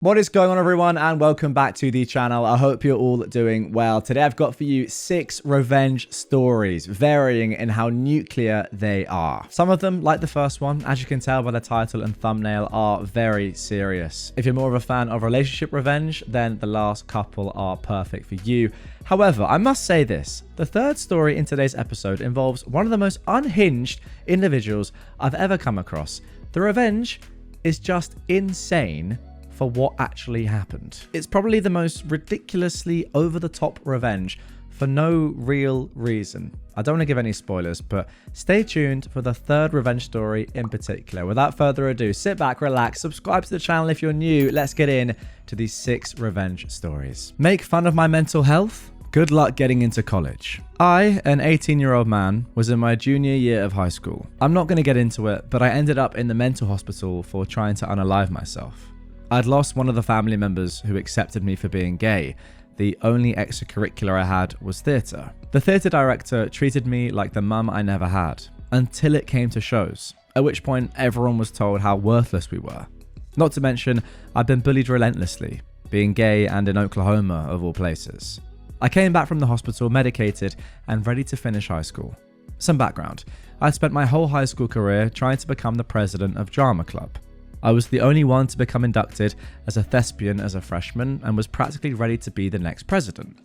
What is going on, everyone, and welcome back to the channel. I hope you're all doing well. Today I've got for you 6 revenge stories, varying in how nuclear they are. Some of them, like the first one, as you can tell by the title and thumbnail, are very serious. If you're more of a fan of relationship revenge, then the last couple are perfect for you. However, I must say this, the third story in today's episode involves one of the most unhinged individuals I've ever come across. The revenge is just insane for what actually happened. It's probably the most ridiculously over-the-top revenge for no real reason. I don't want to give any spoilers, but stay tuned for the third revenge story in particular. Without further ado, sit back, relax, subscribe to the channel if you're new. Let's get in to these 6 revenge stories. Make fun of my mental health? Good luck getting into college. I, an 18-year-old man, was in my junior year of high school. I'm not going to get into it, but I ended up in the mental hospital for trying to unalive myself. I'd lost one of the family members who accepted me for being gay. The only extracurricular I had was theatre. The theatre director treated me like the mum I never had, until it came to shows, at which point everyone was told how worthless we were. Not to mention, I'd been bullied relentlessly, being gay and in Oklahoma of all places. I came back from the hospital medicated and ready to finish high school. Some background. I'd spent my whole high school career trying to become the president of Drama Club. I was the only one to become inducted as a thespian as a freshman and was practically ready to be the next president.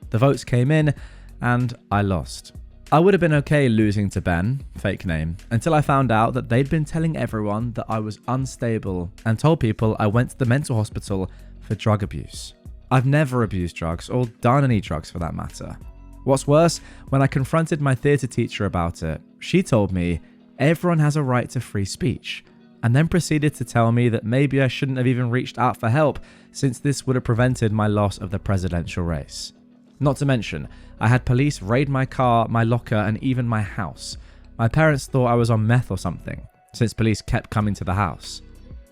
The votes came in and I lost. I would have been okay losing to Ben, fake name, until I found out that they'd been telling everyone that I was unstable and told people I went to the mental hospital for drug abuse. I've never abused drugs or done any drugs for that matter. What's worse, when I confronted my theatre teacher about it, she told me everyone has a right to free speech, and then proceeded to tell me that maybe I shouldn't have even reached out for help since this would have prevented my loss of the presidential race. Not to mention, I had police raid my car, my locker, and even my house. My parents thought I was on meth or something, since police kept coming to the house.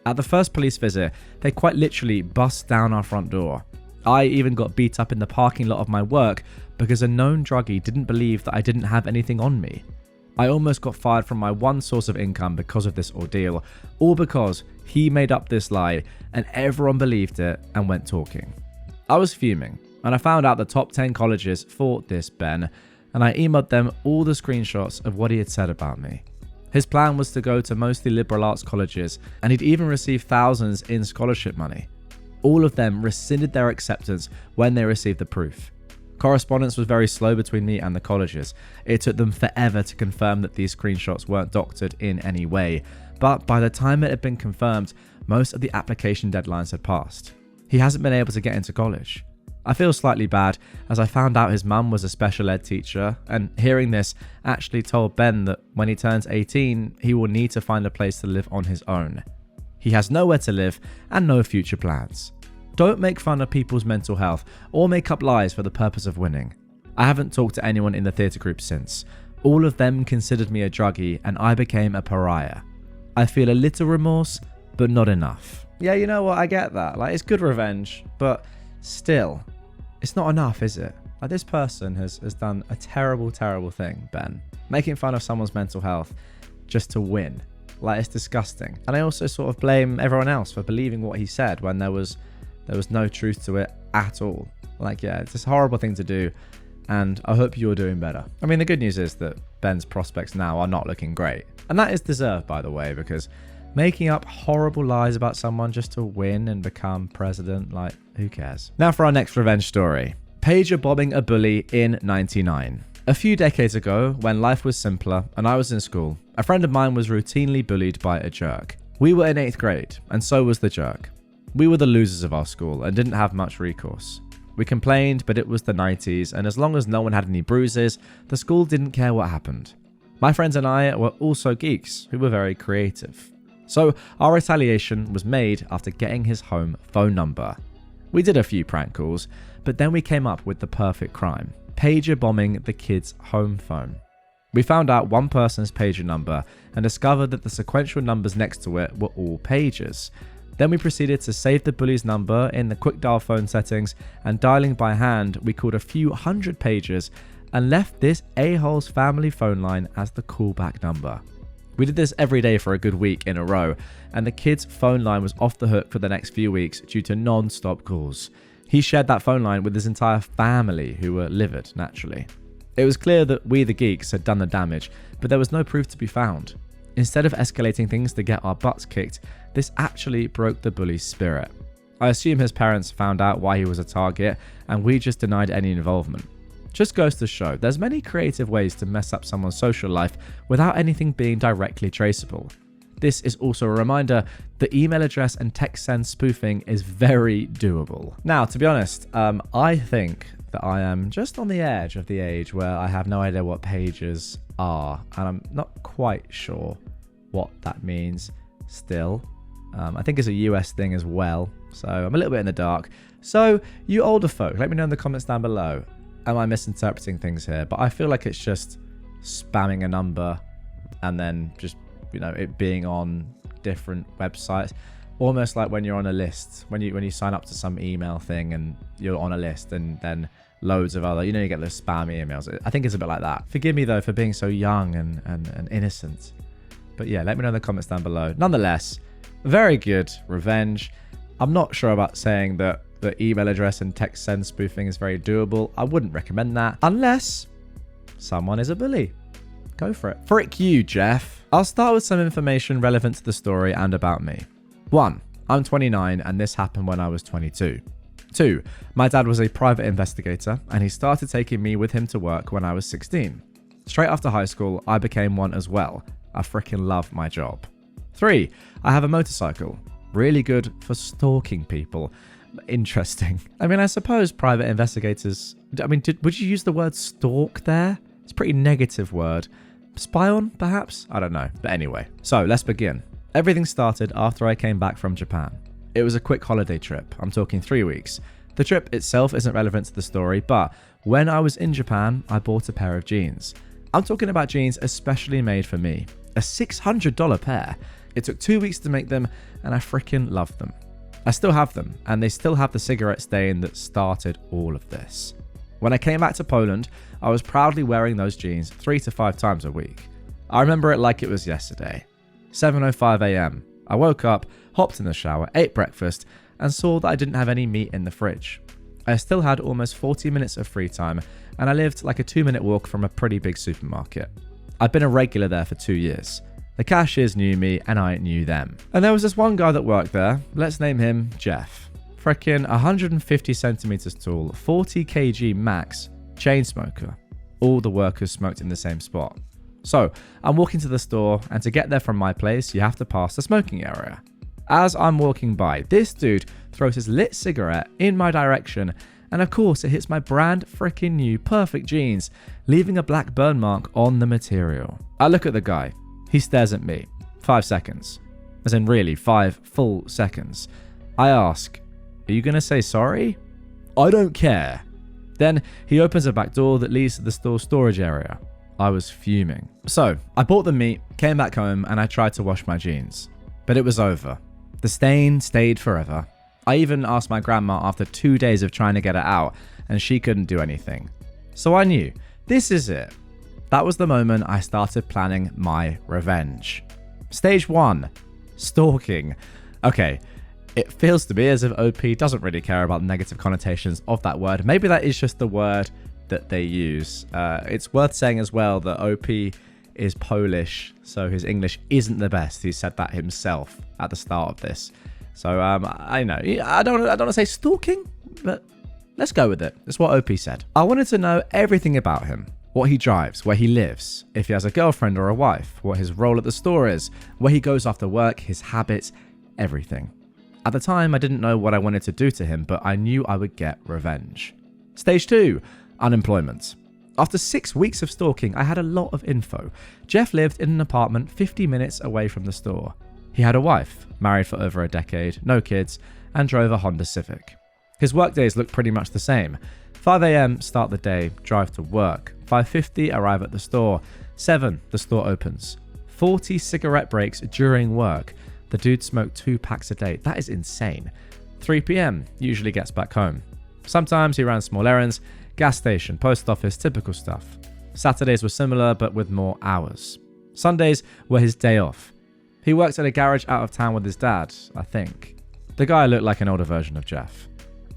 At the first police visit, they quite literally bust down our front door. I even got beat up in the parking lot of my work because a known druggie didn't believe that I didn't have anything on me. I almost got fired from my one source of income because of this ordeal, all because he made up this lie and everyone believed it and went talking. I was fuming, and I found out the top 10 colleges fought this Ben, and I emailed them all the screenshots of what he had said about me. His plan was to go to mostly liberal arts colleges, and he'd even received thousands in scholarship money. All of them rescinded their acceptance when they received the proof. Correspondence was very slow between me and the colleges. It took them forever to confirm that these screenshots weren't doctored in any way, but by the time it had been confirmed, most of the application deadlines had passed. He hasn't been able to get into college. I feel slightly bad as I found out his mum was a special ed teacher, and hearing this actually told Ben that when he turns 18, he will need to find a place to live on his own. He has nowhere to live and no future plans. Don't make fun of people's mental health or make up lies for the purpose of winning. I haven't talked to anyone in the theatre group since. All of them considered me a druggie and I became a pariah. I feel a little remorse, but not enough. Yeah, you know what? I get that. Like, it's good revenge, but still, it's not enough, is it? Like, this person has done a terrible, terrible thing, Ben. Making fun of someone's mental health just to win. Like, it's disgusting. And I also sort of blame everyone else for believing what he said when there was no truth to it at all. Like, yeah, it's a horrible thing to do, and I hope you're doing better. I mean, the good news is that Ben's prospects now are not looking great. And that is deserved, by the way, because making up horrible lies about someone just to win and become president, like, who cares? Now for our next revenge story. Pager bombing a bully in '99. A few decades ago, when life was simpler and I was in school, a friend of mine was routinely bullied by a jerk. We were in 8th grade, and so was the jerk. We were the losers of our school and didn't have much recourse. We complained, but it was the 90s, and as long as no one had any bruises, the school didn't care what happened. My friends and I were also geeks who were very creative. So our retaliation was made after getting his home phone number. We did a few prank calls, but then we came up with the perfect crime: pager bombing the kid's home phone. We found out one person's pager number and discovered that the sequential numbers next to it were all pagers. Then we proceeded to save the bully's number in the quick dial phone settings, and dialing by hand, we called a few hundred pagers and left this a-hole's family phone line as the callback number. We did this every day for a good week in a row, and the kid's phone line was off the hook for the next few weeks due to non-stop calls. He shared that phone line with his entire family, who were livid, naturally. It was clear that we, the geeks, had done the damage, but there was no proof to be found. Instead of escalating things to get our butts kicked, this actually broke the bully's spirit. I assume his parents found out why he was a target, and we just denied any involvement. Just goes to show, there's many creative ways to mess up someone's social life without anything being directly traceable. This is also a reminder that email address and text send spoofing is very doable. Now, to be honest, I think that I am just on the edge of the age where I have no idea what pages are, and I'm not quite sure what that means still. I think it's a US thing as well, so I'm a little bit in the dark. So, you older folk, let me know in the comments down below. Am I misinterpreting things here? But I feel like it's just spamming a number and then just, it being on different websites. Almost like when you're on a list, when you sign up to some email thing and you're on a list and then loads of other, you get those spam emails. I think it's a bit like that. Forgive me though for being so young and innocent. But yeah, let me know in the comments down below. Nonetheless, very good revenge. I'm not sure about saying that the email address and text send spoofing is very doable. I wouldn't recommend that unless someone is a bully. Go for it. Frick you, Jeff. I'll start with some information relevant to the story and about me. 1. I'm 29 and this happened when I was 22. 2. My dad was a private investigator and he started taking me with him to work when I was 16. Straight after high school, I became one as well. I freaking love my job. 3. I have a motorcycle. Really good for stalking people. Interesting. I suppose private investigators... would you use the word stalk there? It's a pretty negative word. Spy on, perhaps? I don't know. But anyway, so let's begin. Everything started after I came back from Japan. It was a quick holiday trip. I'm talking 3 weeks. The trip itself isn't relevant to the story, but when I was in Japan, I bought a pair of jeans. I'm talking about jeans especially made for me. A $600 pair. It took 2 weeks to make them, and I freaking loved them. I still have them, and they still have the cigarette stain that started all of this. When I came back to Poland, I was proudly wearing those jeans 3 to 5 times a week. I remember it like it was yesterday. 7:05 a.m. I woke up, hopped in the shower, ate breakfast, and saw that I didn't have any meat in the fridge. I still had almost 40 minutes of free time, and I lived like a 2-minute walk from a pretty big supermarket. I'd been a regular there for 2 years. The cashiers knew me and I knew them. And there was this one guy that worked there, let's name him Jeff. Frickin' 150 centimeters tall, 40 kg max, chain smoker. All the workers smoked in the same spot. So, I'm walking to the store, and to get there from my place, you have to pass the smoking area. As I'm walking by, this dude throws his lit cigarette in my direction, and of course it hits my brand frickin' new perfect jeans, leaving a black burn mark on the material. I look at the guy. He stares at me. 5 seconds. As in really, 5 full seconds. I ask, are you going to say sorry? I don't care. Then he opens a back door that leads to the store's storage area. I was fuming. So, I bought the meat, came back home, and I tried to wash my jeans. But it was over. The stain stayed forever. I even asked my grandma after 2 days of trying to get it out, and she couldn't do anything. So I knew, this is it. That was the moment I started planning my revenge. Stage 1. Stalking. Okay, it feels to me as if OP doesn't really care about the negative connotations of that word. Maybe that is just the word that they use. It's worth saying as well that OP is Polish, so his English isn't the best. He said that himself at the start of this. So I know, I don't want to say stalking, but let's go with it. That's what OP said. I wanted to know everything about him. What he drives, where he lives, if he has a girlfriend or a wife, what his role at the store is, where he goes after work, his habits, everything. At the time, I didn't know what I wanted to do to him, but I knew I would get revenge. Stage 2, unemployment. After 6 weeks of stalking, I had a lot of info. Jeff lived in an apartment 50 minutes away from the store. He had a wife, married for over a decade, no kids, and drove a Honda Civic. His workdays looked pretty much the same. 5 a.m. start the day, drive to work. 5:50 arrive at the store. 7 the store opens. 40 cigarette breaks during work. The dude smoked 2 packs a day. That is insane. 3 p.m. usually gets back home. Sometimes he ran small errands, gas station, post office, typical stuff. Saturdays were similar but with more hours. Sundays were his day off. He worked at a garage out of town with his dad, I think. The guy looked like an older version of Jeff.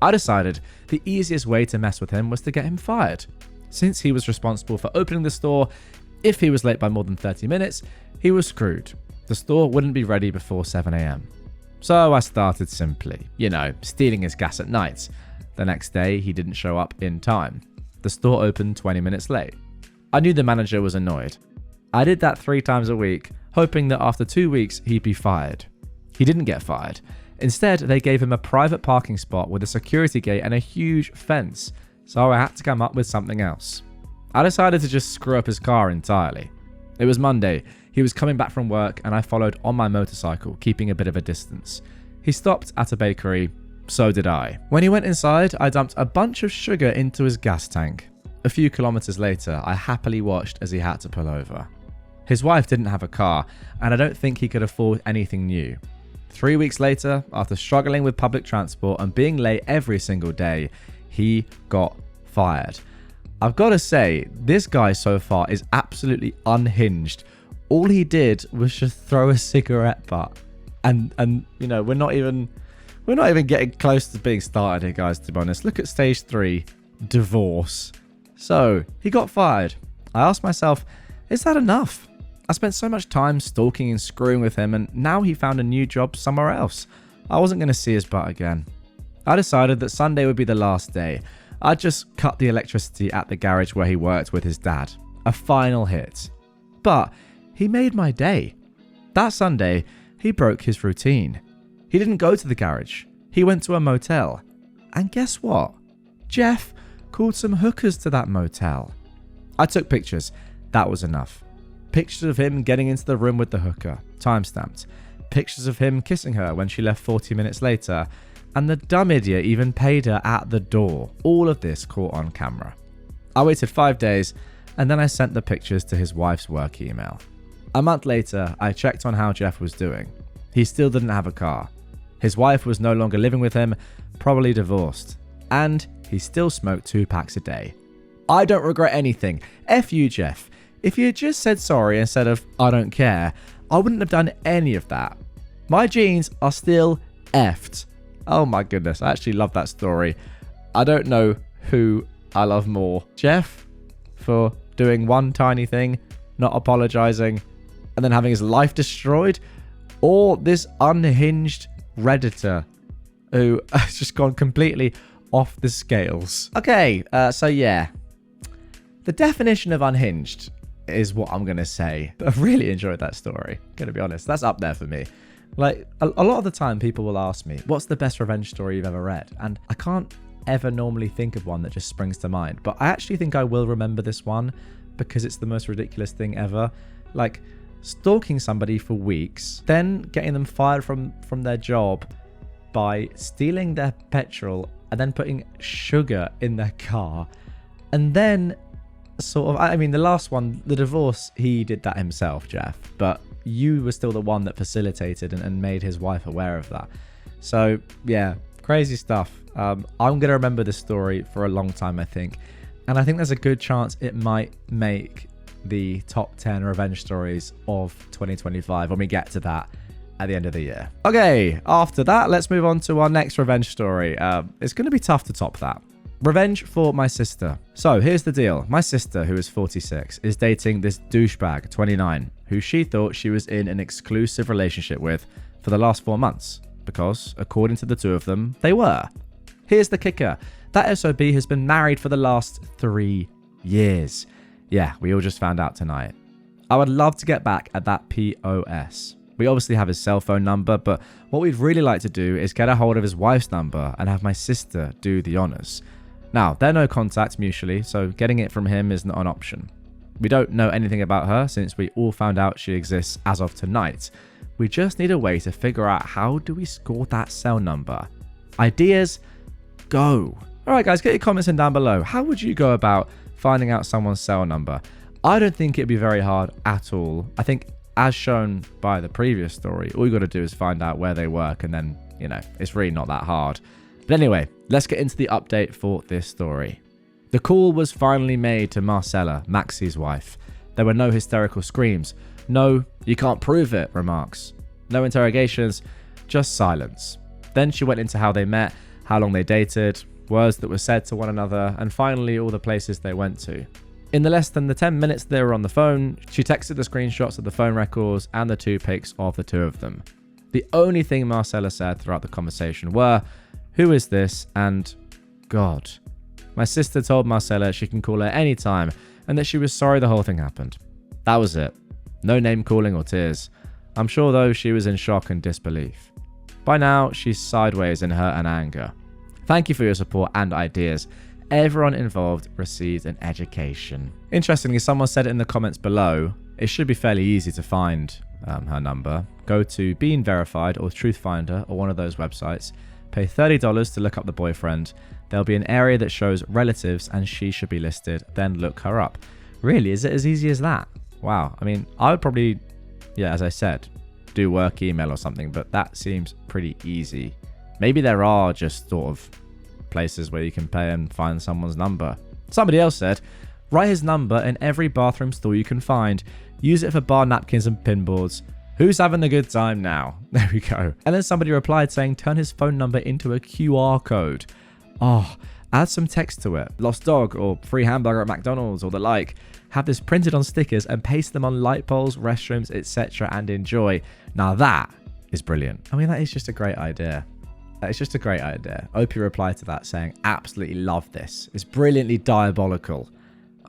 I decided the easiest way to mess with him was to get him fired. Since he was responsible for opening the store, if he was late by more than 30 minutes, he was screwed. The store wouldn't be ready before 7 a.m. So I started simply, stealing his gas at night. The next day, he didn't show up in time. The store opened 20 minutes late. I knew the manager was annoyed. I did that 3 times a week, hoping that after 2 weeks, he'd be fired. He didn't get fired. Instead, they gave him a private parking spot with a security gate and a huge fence, so I had to come up with something else. I decided to just screw up his car entirely. It was Monday. He was coming back from work and I followed on my motorcycle, keeping a bit of a distance. He stopped at a bakery, so did I. When he went inside, I dumped a bunch of sugar into his gas tank. A few kilometers later, I happily watched as he had to pull over. His wife didn't have a car, and I don't think he could afford anything new. 3 weeks later, after struggling with public transport and being late every single day, he got fired. I've got to say, this guy so far is absolutely unhinged. All he did was just throw a cigarette butt. And we're not even getting close to being started here, guys, to be honest. Look at stage 3, divorce. So, he got fired. I asked myself, is that enough? I spent so much time stalking and screwing with him, and now he found a new job somewhere else. I wasn't going to see his butt again. I decided that Sunday would be the last day. I'd just cut the electricity at the garage where he worked with his dad. A final hit. But he made my day. That Sunday, he broke his routine. He didn't go to the garage. He went to a motel. And guess what? Jeff called some hookers to that motel. I took pictures. That was enough. Pictures of him getting into the room with the hooker, timestamped. Pictures of him kissing her when she left 40 minutes later. And the dumb idiot even paid her at the door. All of this caught on camera. I waited 5 days, and then I sent the pictures to his wife's work email. A month later, I checked on how Jeff was doing. He still didn't have a car. His wife was no longer living with him, probably divorced. And he still smoked 2 packs a day. I don't regret anything. F you, Jeff. If you had just said sorry instead of I don't care, I wouldn't have done any of that. My jeans are still effed. Oh my goodness, I actually love that story. I don't know who I love more. Jeff, for doing one tiny thing, not apologizing, and then having his life destroyed, or this unhinged Redditor who has just gone completely off the scales. Okay, so yeah. The definition of unhinged is what I'm going to say. I've really enjoyed that story, going to be honest. That's up there for me. Like, a lot of the time people will ask me, what's the best revenge story you've ever read? And I can't ever normally think of one that just springs to mind. But I actually think I will remember this one because it's the most ridiculous thing ever. Like, stalking somebody for weeks, then getting them fired from their job by stealing their petrol and then putting sugar in their car. And then the last one, the divorce, he did that himself, Jeff. But you were still the one that facilitated and made his wife aware of that. So, yeah, crazy stuff. I'm going to remember this story for a long time, I think. And I think there's a good chance it might make the top 10 revenge stories of 2025 when we get to that at the end of the year. Okay, after that, let's move on to our next revenge story. It's going to be tough to top that. Revenge for my sister. So here's the deal. My sister, who is 46, is dating this douchebag, 29, who she thought she was in an exclusive relationship with for the last 4 months, because, according to the two of them, they were. Here's the kicker. That SOB has been married for the last 3 years. Yeah, we all just found out tonight. I would love to get back at that POS. We obviously have his cell phone number, but what we'd really like to do is get a hold of his wife's number and have my sister do the honors. Now, they're no contact mutually, so getting it from him is not an option. We don't know anything about her since we all found out she exists as of tonight. We just need a way to figure out how do we score that cell number. Ideas? Go. Alright guys, get your comments in down below. How would you go about finding out someone's cell number? I don't think it'd be very hard at all. I think as shown by the previous story, all you got to do is find out where they work and then, it's really not that hard. But anyway, let's get into the update for this story. The call was finally made to Marcella, Maxie's wife. There were no hysterical screams, No, you can't prove it, remarks. No interrogations, just silence. Then she went into how they met, how long they dated, words that were said to one another, and finally all the places they went to. In the less than the 10 minutes they were on the phone, she texted the screenshots of the phone records and the 2 pics of the 2 of them. The only thing Marcella said throughout the conversation were, "Who is this?" and "God." My sister told Marcella she can call her anytime and that she was sorry the whole thing happened. That was it. No name calling or tears. I'm sure though she was in shock and disbelief. By now, she's sideways in hurt and anger. Thank you for your support and ideas. Everyone involved received an education. Interestingly, someone said it in the comments below. It should be fairly easy to find her number. Go to Being Verified or Truthfinder or one of those websites. Pay $30 to look up the boyfriend. There'll be an area that shows relatives and she should be listed. Then look her up. Really? Is it as easy as that? Wow. I mean, I would probably, as I said, do work email or something, but that seems pretty easy. Maybe there are just sort of places where you can pay and find someone's number. Somebody else said, write his number in every bathroom store you can find. Use it for bar napkins and pinboards. Who's having a good time now? There we go. And then somebody replied saying, turn his phone number into a QR code. Oh, add some text to it. Lost dog or free hamburger at McDonald's or the like. Have this printed on stickers and paste them on light poles, restrooms, etc. and enjoy. Now that is brilliant. I mean, that is just a great idea. It's just a great idea. Opie replied to that saying, absolutely love this. It's brilliantly diabolical.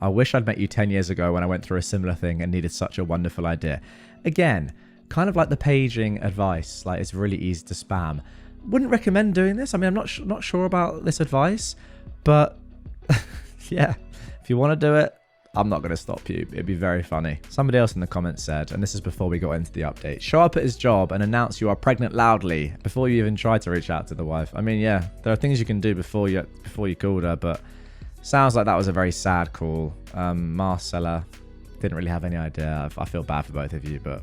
I wish I'd met you 10 years ago when I went through a similar thing and needed such a wonderful idea. Again, kind of like the paging advice, like it's really easy to spam. Wouldn't recommend doing this. I mean, I'm not sure about this advice, but yeah, if you want to do it, I'm not going to stop you. It'd be very funny. Somebody else in the comments said, and this is before we got into the update, show up at his job and announce you are pregnant loudly before you even try to reach out to the wife. I mean, yeah, there are things you can do before you called her, but sounds like that was a very sad call. Marcella didn't really have any idea. I feel bad for both of you, but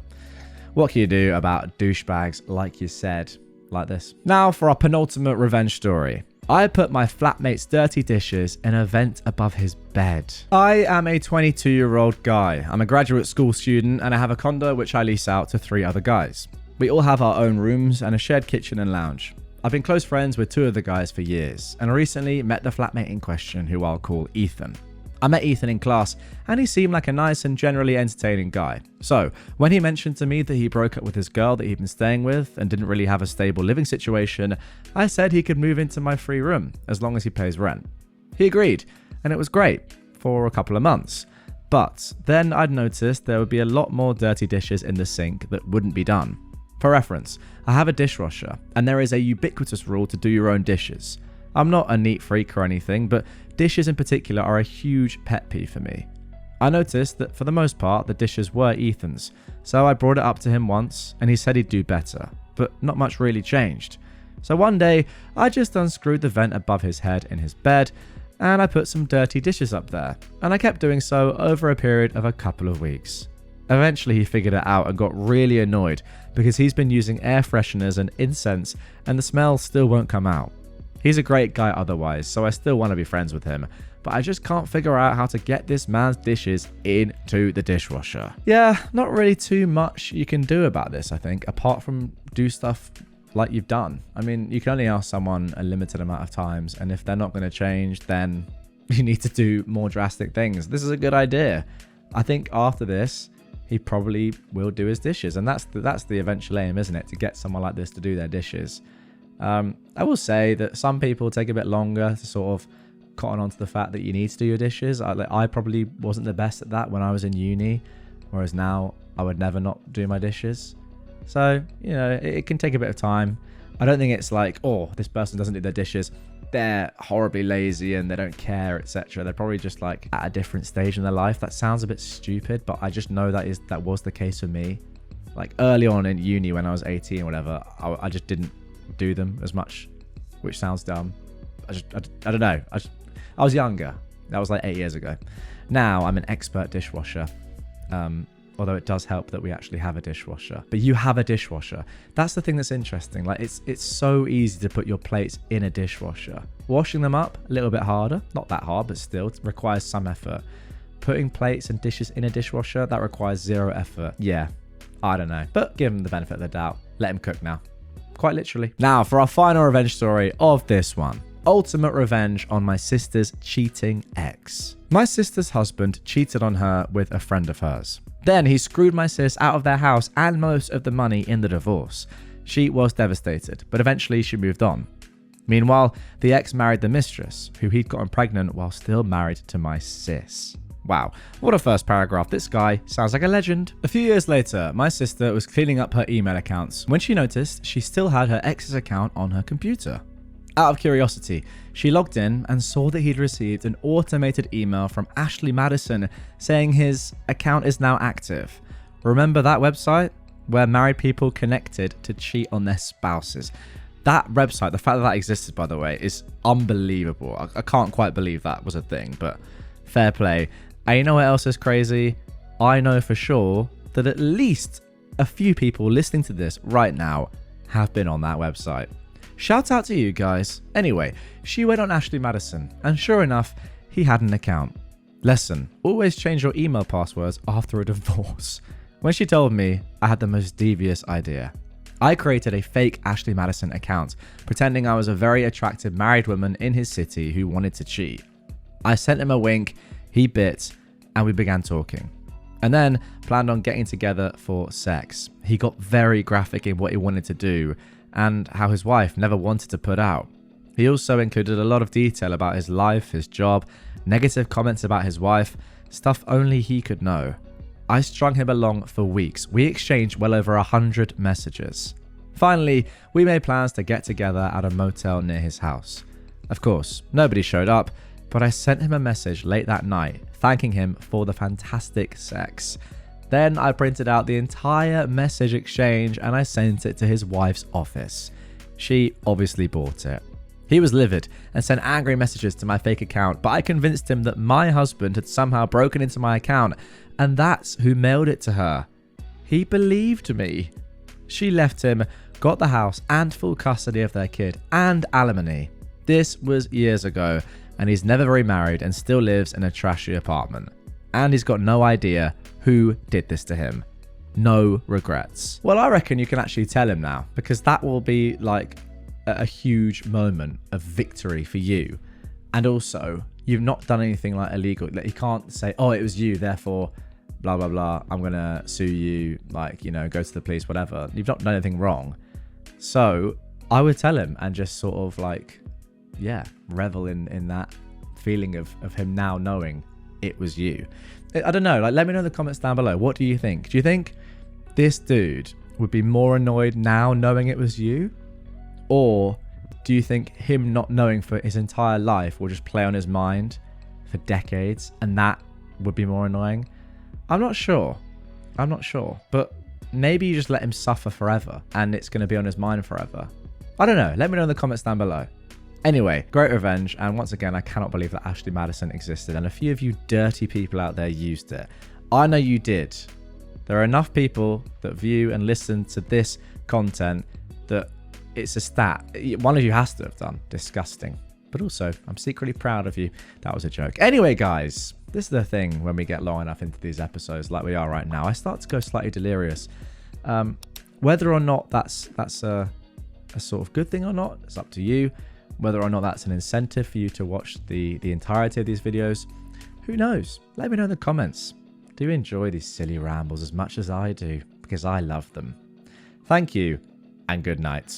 what can you do about douchebags like you said, like this? Now for our penultimate revenge story. I put my flatmate's dirty dishes in a vent above his bed. I am a 22-year-old guy. I'm a graduate school student and I have a condo which I lease out to 3 other guys. We all have our own rooms and a shared kitchen and lounge. I've been close friends with 2 of the guys for years and recently met the flatmate in question, who I'll call Ethan. I met Ethan in class and he seemed like a nice and generally entertaining guy. So when he mentioned to me that he broke up with his girl that he'd been staying with and didn't really have a stable living situation, I said he could move into my free room as long as he pays rent. He agreed and it was great for a couple of months. But then I'd noticed there would be a lot more dirty dishes in the sink that wouldn't be done. For reference, I have a dishwasher and there is a ubiquitous rule to do your own dishes. I'm not a neat freak or anything, but dishes in particular are a huge pet peeve for me. I noticed that for the most part the dishes were Ethan's, so I brought it up to him once and he said he'd do better, but not much really changed. So one day I just unscrewed the vent above his head in his bed and I put some dirty dishes up there, and I kept doing so over a period of a couple of weeks. Eventually he figured it out and got really annoyed because he's been using air fresheners and incense and the smell still won't come out. He's a great guy otherwise, so I still want to be friends with him, but I just can't figure out how to get this man's dishes into the dishwasher. Yeah, not really too much you can do about this, I think, apart from do stuff like you've done. I mean, you can only ask someone a limited amount of times, and if they're not going to change, then you need to do more drastic things. This is a good idea. I think after this, he probably will do his dishes, and that's the eventual aim, isn't it? To get someone like this to do their dishes. I will say that some people take a bit longer to sort of cotton onto the fact that you need to do your dishes. I probably wasn't the best at that when I was in uni, whereas now I would never not do my dishes. So, you know, it can take a bit of time. I don't think it's like, oh, this person doesn't do their dishes, they're horribly lazy and they don't care, etc. They're probably just like at a different stage in their life. That sounds a bit stupid, but I just know that was the case for me. Like early on in uni when I was 18 or whatever, I just didn't do them as much, which sounds dumb. I don't know. I was younger. That was like 8 years ago. Now I'm an expert dishwasher. Although it does help that we actually have a dishwasher. But you have a dishwasher. That's the thing that's interesting. Like it's so easy to put your plates in a dishwasher. Washing them up, a little bit harder. Not that hard, but still, it requires some effort. putting plates and dishes in a dishwasher, that requires zero effort. Yeah, I don't know. But give him the benefit of the doubt. Let him cook now. Quite literally. Now, for our final revenge story of this one. Ultimate revenge on my sister's cheating ex. My sister's husband cheated on her with a friend of hers. Then he screwed my sis out of their house and most of the money in the divorce. She was devastated, but eventually she moved on. Meanwhile, the ex married the mistress, who he'd gotten pregnant while still married to my sis. Wow, what a first paragraph. This guy sounds like a legend. A few years later, my sister was cleaning up her email accounts when she noticed she still had her ex's account on her computer. Out of curiosity, she logged in and saw that he'd received an automated email from Ashley Madison saying his account is now active. Remember that website where married people connected to cheat on their spouses? That website, the fact that existed, by the way, is unbelievable. I can't quite believe that was a thing, but fair play. And you know what else is crazy? I know for sure that at least a few people listening to this right now have been on that website. Shout out to you guys. Anyway, she went on Ashley Madison, and sure enough, he had an account. Lesson: always change your email passwords after a divorce. When she told me, I had the most devious idea. I created a fake Ashley Madison account, pretending I was a very attractive married woman in his city who wanted to cheat. I sent him a wink, he bit, and we began talking. And then planned on getting together for sex. He got very graphic in what he wanted to do, and how his wife never wanted to put out. He also included a lot of detail about his life, his job, negative comments about his wife, stuff only he could know. I strung him along for weeks. We exchanged well over 100 messages. Finally, we made plans to get together at a motel near his house. Of course, nobody showed up, but I sent him a message late that night, thanking him for the fantastic sex. Then I printed out the entire message exchange and I sent it to his wife's office. She obviously bought it. He was livid and sent angry messages to my fake account, but I convinced him that my husband had somehow broken into my account and that's who mailed it to her. He believed me. She left him, got the house and full custody of their kid and alimony. This was years ago and he's never remarried and still lives in a trashy apartment. And he's got no idea who did this to him. No regrets. Well, I reckon you can actually tell him now, because that will be like a huge moment of victory for you. And also, you've not done anything like illegal. Like, you can't say, oh, it was you, therefore, blah, blah, blah, I'm going to sue you, like, you know, go to the police, whatever. You've not done anything wrong. So I would tell him and just sort of like, yeah, revel in that feeling of him now knowing it was you. I don't know, like, let me know in the comments down below. What do you think? Do you think this dude would be more annoyed now knowing it was you? Or do you think him not knowing for his entire life will just play on his mind for decades and that would be more annoying? I'm not sure. But maybe you just let him suffer forever and it's going to be on his mind forever. I don't know. Let me know in the comments down below. Anyway, great revenge, and once again, I cannot believe that Ashley Madison existed, and a few of you dirty people out there used it. I know you did. There are enough people that view and listen to this content that it's a stat. One of you has to have done. Disgusting. But also, I'm secretly proud of you. That was a joke. Anyway, guys, this is the thing when we get long enough into these episodes like we are right now. I start to go slightly delirious. Whether or not that's a sort of good thing or not, it's up to you. Whether or not that's an incentive for you to watch the entirety of these videos, who knows? Let me know in the comments. Do you enjoy these silly rambles as much as I do? Because I love them. Thank you, and good night.